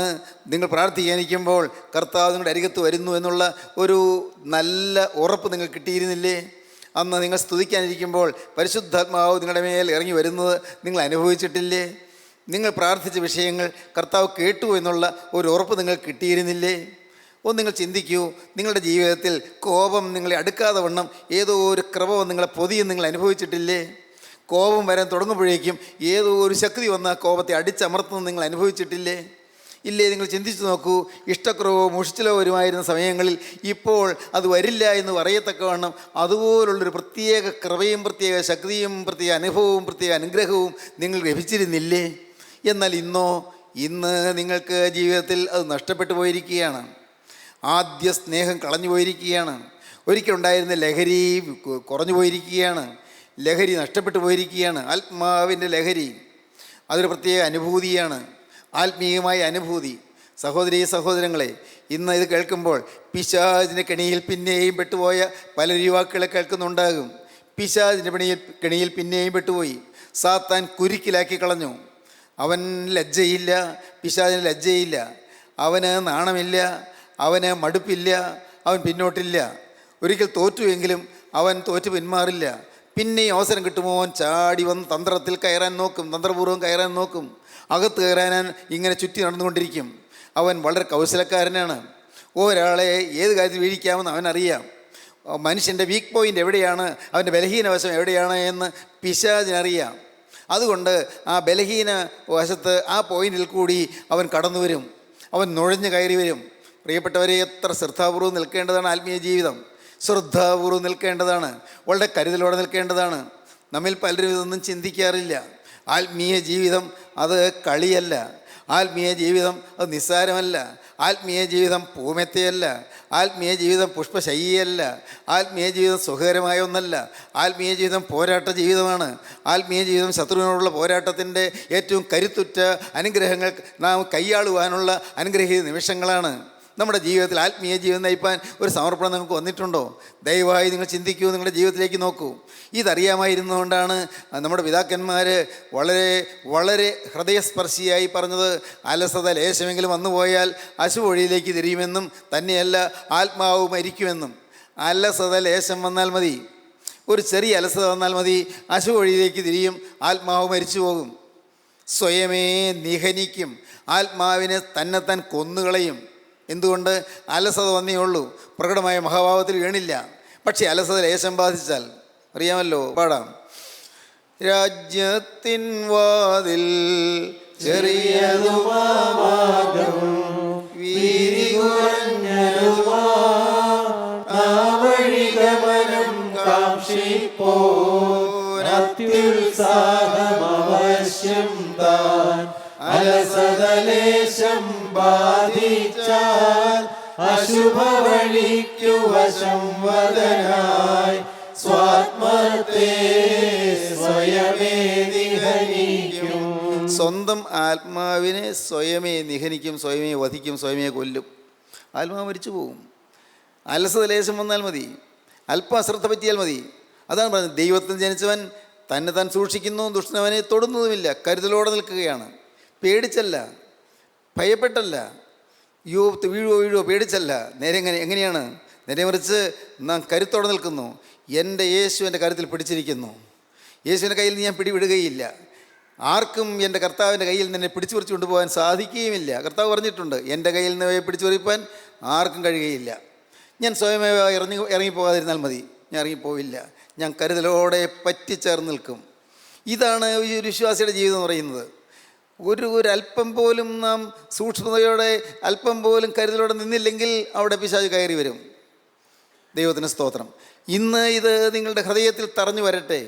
നിങ്ങൾ പ്രാർത്ഥിക്കാനിരിക്കുമ്പോൾ കർത്താവ് നിങ്ങളുടെ അരികത്ത് വരുന്നു എന്നുള്ള ഒരു നല്ല ഉറപ്പ് നിങ്ങൾക്ക് കിട്ടിയിരുന്നില്ലേ? അന്ന് നിങ്ങൾ സ്തുതിക്കാനിരിക്കുമ്പോൾ പരിശുദ്ധാത്മാവ് നിങ്ങളുടെ മേൽ ഇറങ്ങി വരുന്നത് നിങ്ങൾ അനുഭവിച്ചിട്ടില്ലേ? നിങ്ങൾ പ്രാർത്ഥിച്ച വിഷയങ്ങൾ കർത്താവ് കേട്ടു എന്നുള്ള ഒരു ഉറപ്പ് നിങ്ങൾക്ക് കിട്ടിയിരുന്നില്ലേ? ഒന്ന് നിങ്ങൾ ചിന്തിക്കൂ. നിങ്ങളുടെ ജീവിതത്തിൽ കോപം നിങ്ങളെ അടുക്കാതെ വണ്ണം ഏതോ ഒരു കൃപ നിങ്ങളെ പൊതിയും നിങ്ങൾ അനുഭവിച്ചിട്ടില്ലേ? കോപം വരാൻ തുടങ്ങുമ്പോഴേക്കും ഏതോ ഒരു ശക്തി വന്ന കോപത്തെ അടിച്ചമർത്തുന്നത് നിങ്ങൾ അനുഭവിച്ചിട്ടില്ലേ? ഇല്ലേ? നിങ്ങൾ ചിന്തിച്ചു നോക്കൂ. ഇഷ്ടക്കുറവോ മുഷിച്ചിലോ വരുമായിരുന്ന സമയങ്ങളിൽ ഇപ്പോൾ അത് വരില്ല എന്ന് പറയത്തക്കവണ്ണം അതുപോലുള്ളൊരു പ്രത്യേക കൃപയും പ്രത്യേക ശക്തിയും പ്രത്യേക അനുഭവവും പ്രത്യേക അനുഗ്രഹവും നിങ്ങൾ ലഭിച്ചിരുന്നില്ലേ? എന്നാൽ ഇന്ന് നിങ്ങൾക്ക് ജീവിതത്തിൽ അത് നഷ്ടപ്പെട്ടു പോയിരിക്കുകയാണ്. ആദ്യ സ്നേഹം കളഞ്ഞു പോയിരിക്കുകയാണ്. ഒരിക്കലുണ്ടായിരുന്ന ലഹരി കുറഞ്ഞു പോയിരിക്കുകയാണ്. ലഹരി നഷ്ടപ്പെട്ടു പോയിരിക്കുകയാണ്. ആത്മാവിൻ്റെ ലഹരി അതൊരു പ്രത്യേക അനുഭൂതിയാണ്, ആത്മീയമായ അനുഭൂതി. സഹോദരീ സഹോദരങ്ങളെ, ഇന്ന് ഇത് കേൾക്കുമ്പോൾ പിശാചിൻ്റെ കെണിയിൽ പിന്നെയും പെട്ടുപോയ പല യുവാക്കളെ കേൾക്കുന്നുണ്ടാകും. പിശാചിൻ്റെ കെണിയിൽ പിന്നെയും പെട്ടുപോയി. സാത്താൻ കുരുക്കിലാക്കി കളഞ്ഞു. അവൻ ലജ്ജയില്ല, പിശാചിന് ലജ്ജയില്ല, അവന് നാണമില്ല, അവന് മടുപ്പില്ല, അവൻ പിന്നോട്ടില്ല. ഒരിക്കൽ തോറ്റുവെങ്കിലും അവൻ തോറ്റു പിന്മാറില്ല. പിന്നെയും അവസരം കിട്ടുമോ അവൻ ചാടി വന്ന് തന്ത്രത്തിൽ കയറാൻ നോക്കും, തന്ത്രപൂർവ്വം കയറാൻ നോക്കും. അകത്ത് കയറാൻ ഇങ്ങനെ ചുറ്റി നടന്നുകൊണ്ടിരിക്കും. അവൻ വളരെ കൗശലക്കാരനാണ്. ഒരാളെ ഏത് കാര്യത്തിൽ വീഴിക്കാമെന്ന് അവനറിയാം. മനുഷ്യൻ്റെ വീക്ക് പോയിൻ്റ് എവിടെയാണ്, അവൻ്റെ ബലഹീന വശം എവിടെയാണ് എന്ന് പിശാചിനറിയാം. അതുകൊണ്ട് ആ ബലഹീന വശത്ത് ആ പോയിന്റിൽ കൂടി അവൻ കടന്നു വരും, അവൻ നുഴഞ്ഞു കയറി വരും. പ്രിയപ്പെട്ടവരെ, എത്ര ശ്രദ്ധാപൂർവ്വം നിൽക്കേണ്ടതാണ് ആത്മീയ ജീവിതം. ശ്രദ്ധാപൂർവ്വം നിൽക്കേണ്ടതാണ്, വളരെ കരുതലോടെ നിൽക്കേണ്ടതാണ്. നമ്മിൽ പലരും ഇതൊന്നും ചിന്തിക്കാറില്ല. ആത്മീയ ജീവിതം അത് കളിയല്ല, ആത്മീയ ജീവിതം അത് നിസ്സാരമല്ല, ആത്മീയ ജീവിതം പൂമെത്തയല്ല, ആത്മീയ ജീവിതം പുഷ്പശയ്യയല്ല, ആത്മീയ ജീവിതം സുഖകരമായ ഒന്നല്ല. ആത്മീയ ജീവിതം പോരാട്ട ജീവിതമാണ്. ആത്മീയ ജീവിതം ശത്രുവിനോടുള്ള പോരാട്ടത്തിൻ്റെ ഏറ്റവും കരുത്തുറ്റ അനുഗ്രഹങ്ങൾ നാം കൈയാളുവാനുള്ള അനുഗ്രഹീത നിമിഷങ്ങളാണ്. നമ്മുടെ ജീവിതത്തിൽ ആത്മീയ ജീവിതം നയിപ്പാൻ ഒരു സമർപ്പണം നിങ്ങൾക്ക് വന്നിട്ടുണ്ടോ? ദയവായി നിങ്ങൾ ചിന്തിക്കൂ, നിങ്ങളുടെ ജീവിതത്തിലേക്ക് നോക്കൂ. ഇതറിയാമായിരുന്നുകൊണ്ടാണ് നമ്മുടെ പിതാക്കന്മാർ വളരെ വളരെ ഹൃദയസ്പർശിയായി പറഞ്ഞത്, അലസത ലേശമെങ്കിലും വന്നുപോയാൽ അശുവഴിയിലേക്ക് തിരിയുമെന്നും തന്നെയല്ല ആത്മാവ് മരിക്കുമെന്നും. അലസത ലേശം വന്നാൽ മതി, ഒരു ചെറിയ അലസത വന്നാൽ മതി, അശുവഴിയിലേക്ക് തിരിയും, ആത്മാവ് മരിച്ചു പോകും, സ്വയമേ നിഹനിക്കും, ആത്മാവിനെ തന്നെത്താൻ കൊന്നുകളയും. എന്തുകൊണ്ട്? അലസത വന്നേ ഉള്ളൂ, പ്രകടമായ മഹാഭാവത്തിൽ വീണില്ല. പക്ഷേ അലസത ലേശം ബാധിച്ചാൽ അറിയാമല്ലോ, പാടാം. രാജ്യത്തിൻ വാതിൽ ചെറിയതുമാർഗം വീതി കുറഞ്ഞതുമാ വഴിഗമനം കാക്ഷിപ്പോത്സാഹമവശ്യം താൻ അലസതലേശം ബാധിച്ചാൽ അശുഭ വഴിക്കു വശം വദനായി സ്വാത്മത്തെ സ്വയമേ നിഹനിക്കും. സ്വന്തം ആത്മാവിനെ സ്വയമേ നിഹനിക്കും, സ്വയമേ വധിക്കും, സ്വയമേ കൊല്ലും. ആത്മാവ് മരിച്ചു പോകും. അലസത ലേശം വന്നാൽ മതി, അല്പം അശ്രദ്ധ പറ്റിയാൽ മതി. അതാണ് പറഞ്ഞത്, ദൈവത്തിൽ ജനിച്ചവൻ തന്നെ താൻ സൂക്ഷിക്കുന്നു, ദുഷ്ടനവനെ തൊടുന്നതുമില്ല. കരുതലോടെ നിൽക്കുകയാണ്, പേടിച്ചല്ല, ഭയപ്പെട്ടല്ല, വീഴുവോ പേടിച്ചല്ല. നേരെ എങ്ങനെയാണ്? നേരെ മറിച്ച് നാം കരുത്തോടെ നിൽക്കുന്നു. എൻ്റെ യേശു എൻ്റെ കരുത്തിൽ പിടിച്ചിരിക്കുന്നു, യേശുവിൻ്റെ കയ്യിൽ ഞാൻ പിടിവിടുകയില്ല. ആർക്കും എൻ്റെ കർത്താവിൻ്റെ കയ്യിൽ നിന്നെ പിടിച്ചു പറിച്ചു കൊണ്ടുപോകാൻ സാധിക്കുകയുമില്ല. കർത്താവ് പറഞ്ഞിട്ടുണ്ട്, എൻ്റെ കയ്യിൽ നിന്ന് പിടിച്ചു പറിപ്പാൻ ആർക്കും കഴിയുകയില്ല. ഞാൻ സ്വയമേ ഇറങ്ങിപ്പോകാതിരുന്നാൽ മതി, ഞാൻ ഇറങ്ങിപ്പോവില്ല. ഞാൻ കരുതലോടെ പറ്റിച്ചേർന്ന് നിൽക്കും. ഇതാണ് ഈ ഒരു വിശ്വാസിയുടെ ജീവിതം എന്ന് പറയുന്നത്. ഒരല്പം പോലും നാം സൂക്ഷ്മതയോടെ, അല്പം പോലും കരുതലോടെ നിന്നില്ലെങ്കിൽ അവിടെ പിശാച് കയറി വരും. ദൈവത്തിന് സ്തോത്രം. ഇന്ന് ഇത് നിങ്ങളുടെ ഹൃദയത്തിൽ തറഞ്ഞു വരട്ടെ,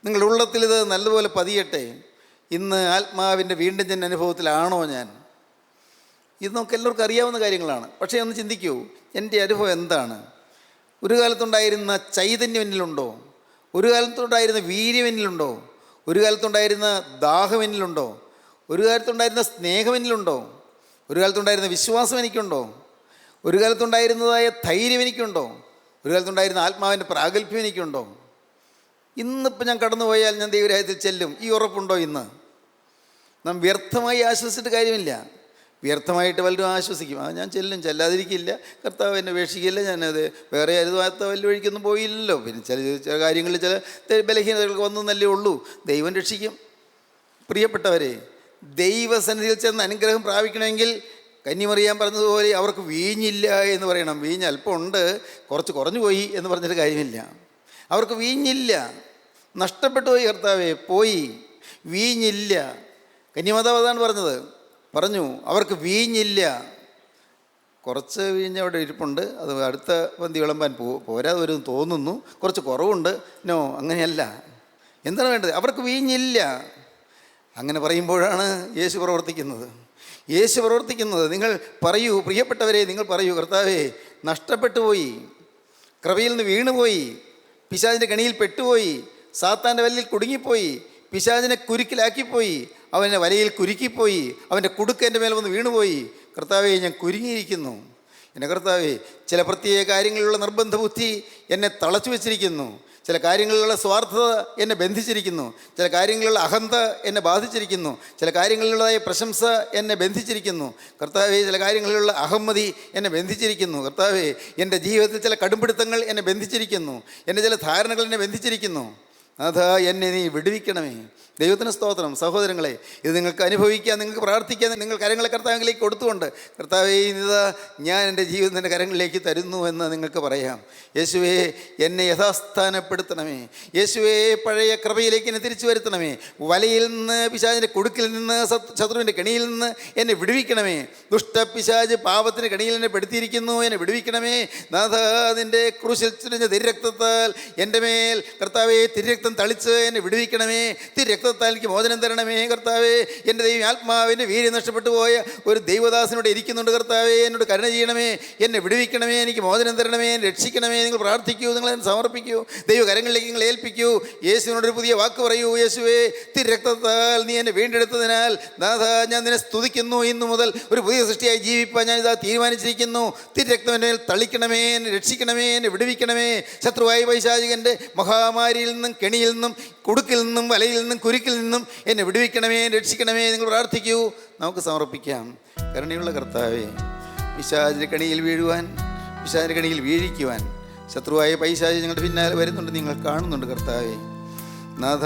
നിങ്ങളുടെ ഉള്ളത്തിൽ ഇത് നല്ലതുപോലെ പതിയട്ടെ. ഇന്ന് ആത്മാവിൻ്റെ വീണ്ടും ജന്മ അനുഭവത്തിലാണോ ഞാൻ? ഇത് നമുക്ക് എല്ലാവർക്കും അറിയാവുന്ന കാര്യങ്ങളാണ്. പക്ഷേ ഒന്ന് ചിന്തിക്കൂ, എൻ്റെ അനുഭവം എന്താണ്? ഒരു കാലത്തുണ്ടായിരുന്ന ചൈതന്യം എന്നിലുണ്ടോ? ഒരു കാലത്തുണ്ടായിരുന്ന വീര്യം എന്നിലുണ്ടോ? ഒരു കാലത്തുണ്ടായിരുന്ന ദാഹം എന്നിലുണ്ടോ? ഒരു കാലത്തുണ്ടായിരുന്ന സ്നേഹം എന്നിലുണ്ടോ? ഒരു കാലത്തുണ്ടായിരുന്ന വിശ്വാസം എനിക്കുണ്ടോ? ഒരു കാലത്തുണ്ടായിരുന്നതായ ധൈര്യം എനിക്കുണ്ടോ? ഒരു കാലത്തുണ്ടായിരുന്ന ആത്മാവിൻ്റെ പ്രാഗൽഭ്യം എനിക്കുണ്ടോ? ഇന്നിപ്പോൾ ഞാൻ കടന്നുപോയാൽ ഞാൻ ദൈവരാജ്യത്തിൽ ചെല്ലും, ഈ ഉറപ്പുണ്ടോ? ഇന്ന് നാം വ്യർത്ഥമായി ആശ്വസിച്ചിട്ട് കാര്യമില്ല. വ്യർത്ഥമായിട്ട് വല്ലതും ആശ്വസിക്കും, ഞാൻ ചെല്ലും, ചെല്ലാതിരിക്കില്ല, കർത്താവ് എന്നെ ഉപേക്ഷിക്കില്ല, ഞാനത് വേറെ അരുതാത്ത വലിയ വഴിക്കൊന്നും പോയില്ലല്ലോ. പിന്നെ ചില കാര്യങ്ങളിൽ ചില ബലഹീനതകൾക്ക് വന്നല്ലേ ഉള്ളൂ, ദൈവം രക്ഷിക്കും. പ്രിയപ്പെട്ടവരെ, ദൈവസന്നിധിയിൽ ചെന്ന് അനുഗ്രഹം പ്രാപിക്കണമെങ്കിൽ കന്യമറിയാൻ പറഞ്ഞതുപോലെ അവർക്ക് വീഞ്ഞില്ല എന്ന് പറയണം. വീഞ്ഞ് അല്പം ഉണ്ട്, കുറച്ച് കുറഞ്ഞു പോയി എന്ന് പറഞ്ഞിട്ട് കാര്യമില്ല. അവർക്ക് വീഞ്ഞില്ല, നഷ്ടപ്പെട്ടു പോയി, കർത്താവേ പോയി, വീഞ്ഞില്ല. കന്യമാതാവ് അതാണ് പറഞ്ഞു അവർക്ക് വീഞ്ഞില്ല. കുറച്ച് വീഞ്ഞ് അവിടെ ഇരിപ്പുണ്ട്, അത് അടുത്ത പന്തി വിളമ്പാൻ പോരാതെ വരും തോന്നുന്നു, കുറച്ച് കുറവുണ്ട്. നോ, അങ്ങനെയല്ല. എന്താണ് വേണ്ടത്? അവർക്ക് വീഞ്ഞില്ല. അങ്ങനെ പറയുമ്പോഴാണ് യേശു പ്രവർത്തിക്കുന്നത്. നിങ്ങൾ പറയൂ, പ്രിയപ്പെട്ടവരെ, നിങ്ങൾ പറയൂ, കർത്താവേ നഷ്ടപ്പെട്ടു പോയി, കൃപയിൽ നിന്ന് വീണുപോയി, പിശാചിൻ്റെ കെണിയിൽ പെട്ടുപോയി, സാത്താൻ്റെ വലയിൽ കുടുങ്ങിപ്പോയി, പിശാചിനെ കുരുക്കിലാക്കിപ്പോയി, അവനെ വലയിൽ കുരുക്കിപ്പോയി, അവൻ്റെ കുടുക്ക് എൻ്റെ മേലെ വന്ന് വീണുപോയി. കർത്താവേ, ഞാൻ കുരുങ്ങിയിരിക്കുന്നു. എൻ്റെ കർത്താവേ, ചില പ്രത്യേക കാര്യങ്ങളിലുള്ള നിർബന്ധ ബുദ്ധി എന്നെ തളച്ചു വെച്ചിരിക്കുന്നു. ചില കാര്യങ്ങളിലുള്ള സ്വാർത്ഥത എന്നെ ബന്ധിച്ചിരിക്കുന്നു. ചില കാര്യങ്ങളിലുള്ള അഹന്ത എന്നെ ബാധിച്ചിരിക്കുന്നു. ചില കാര്യങ്ങളിലുള്ളതായ പ്രശംസ എന്നെ ബന്ധിച്ചിരിക്കുന്നു. കർത്താവേ, ചില കാര്യങ്ങളിലുള്ള അഹമ്മതി എന്നെ ബന്ധിച്ചിരിക്കുന്നു. കർത്താവേ, എൻ്റെ ജീവിതത്തിൽ ചില കടുംപിടുത്തങ്ങൾ എന്നെ ബന്ധിച്ചിരിക്കുന്നു. എൻ്റെ ചില ധാരണകൾ എന്നെ ബന്ധിച്ചിരിക്കുന്നു. നാഥാ എന്നെ നീ വിടുവിക്കണമേ. ദൈവത്തിന് സ്തോത്രം. സഹോദരങ്ങളെ, ഇത് നിങ്ങൾക്ക് അനുഭവിക്കാൻ, നിങ്ങൾക്ക് പ്രാർത്ഥിക്കാൻ, നിങ്ങൾ കരങ്ങളെ കർത്താവിലേക്ക് കൊടുത്തുകൊണ്ട്, കർത്താവേ ഇതാ ഞാൻ എൻ്റെ ജീവിതം എൻ്റെ കരങ്ങളിലേക്ക് തരുന്നു എന്ന് നിങ്ങൾക്ക് പറയാം. യേശുവേ എന്നെ യഥാസ്ഥാനപ്പെടുത്തണമേ. യേശുവേ പഴയ കൃപയിലേക്ക് എന്നെ തിരിച്ചു വരുത്തണമേ. വലയിൽ നിന്ന്, പിശാചിൻ്റെ കുടുക്കിൽ നിന്ന്, ശത്രുവിൻ്റെ കെണിയിൽ നിന്ന് എന്നെ വിടുവിക്കണമേ. ദുഷ്ടപിശാച് പാപത്തിൻ്റെ കെണിയിൽ എന്നെ പെടുത്തിയിരിക്കുന്നു, എന്നെ വിടുവിക്കണമേ. നാഥ നിൻ്റെ ക്രൂശിൽ ചൊരിഞ്ഞ തിരുരക്തത്താൽ എൻ്റെ മേൽ കർത്താവേ തിരുരക്തം തളിച്ച് എന്നെ വിടുവിക്കണമേ. തിരുരക്തത്താൽ എനിക്ക് മോചനം തരണമേ കർത്താവേ. എൻ്റെ ദൈവം ആത്മാവിൻ്റെ വീര്യം നഷ്ടപ്പെട്ടു പോയ ഒരു ദൈവദാസനോട് ഇരിക്കുന്നുണ്ട് കർത്താവേ. എന്നോട് കരുണ ചെയ്യണമേ, എന്നെ വിടുവിക്കണമേ, എനിക്ക് മോചനം തരണമേ, എന്നെ രക്ഷിക്കണമേ. നിങ്ങൾ പ്രാർത്ഥിക്കൂ, നിങ്ങൾ എന്നെ സമർപ്പിക്കൂ, ദൈവകരങ്ങളിലേക്ക് നിങ്ങൾ ഏൽപ്പിക്കൂ. യേശുവിനോടൊരു പുതിയ വാക്ക് പറയൂ. യേശുവേ തിരുരക്തത്താൽ നീ എന്നെ വീണ്ടെടുത്തതിനാൽ നാഥ ഞാൻ നിന്നെ സ്തുതിക്കുന്നു. ഇന്നു മുതൽ ഒരു പുതിയ സൃഷ്ടിയായി ജീവിപ്പാൻ ഞാൻ ഇതാ തീരുമാനിച്ചിരിക്കുന്നു. തിരുരക്തം എൻ്റെ മേൽ തളിക്കണമേ, എന്നെ രക്ഷിക്കണമേ, എന്നെ വിടുവിക്കണമേ. ശത്രുവായ പൈശാചികൻ്റെ മഹാമാരിയിൽ നിന്നും, കെണിയിൽ നിന്നും, കുടുക്കിൽ നിന്നും, വലയിൽ നിന്നും, കുരുക്കിൽ നിന്നും എന്നെ വിടുവിക്കണമേ, രക്ഷിക്കണമേ. നിങ്ങൾ പ്രാർത്ഥിക്കൂ, നമുക്ക് സമർപ്പിക്കാം. കരുണയുള്ള കർത്താവേ, പിശാചിൻ്റെ കെണിയിൽ വീഴുവാൻ, പിശാചിൻ്റെ കെണിയിൽ വീഴിക്കുവാൻ ശത്രുവായ പൈശാചി ഞങ്ങളുടെ പിന്നാലെ വരുന്നുണ്ട്, നിങ്ങൾ കാണുന്നുണ്ട് കർത്താവേ. നാഥ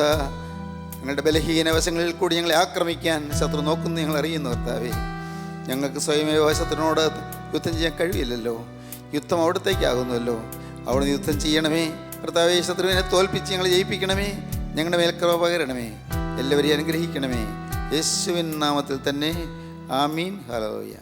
ഞങ്ങളുടെ ബലഹീന വശങ്ങളിൽ കൂടി ഞങ്ങളെ ആക്രമിക്കാൻ ശത്രു നോക്കുന്നു, ഞങ്ങൾ അറിയുന്നു കർത്താവേ. ഞങ്ങൾക്ക് സ്വയമേവ ശത്രുവിനോട് യുദ്ധം ചെയ്യാൻ കഴിയില്ലല്ലോ. യുദ്ധം അവിടത്തേക്കാകുന്നുവല്ലോ. അവിടുന്ന് യുദ്ധം ചെയ്യണമേ കർത്താവേ. ശത്രുവിനെ തോൽപ്പിച്ച് ഞങ്ങളെ ജയിപ്പിക്കണമേ. ഞങ്ങളുടെ മേൽ കൃപ പകരണമേ. എല്ലാവരെയും അനുഗ്രഹിക്കണമേ. യേശുവിൻ നാമത്തിൽ തന്നെ. ആമീൻ. ഹല്ലേലൂയ.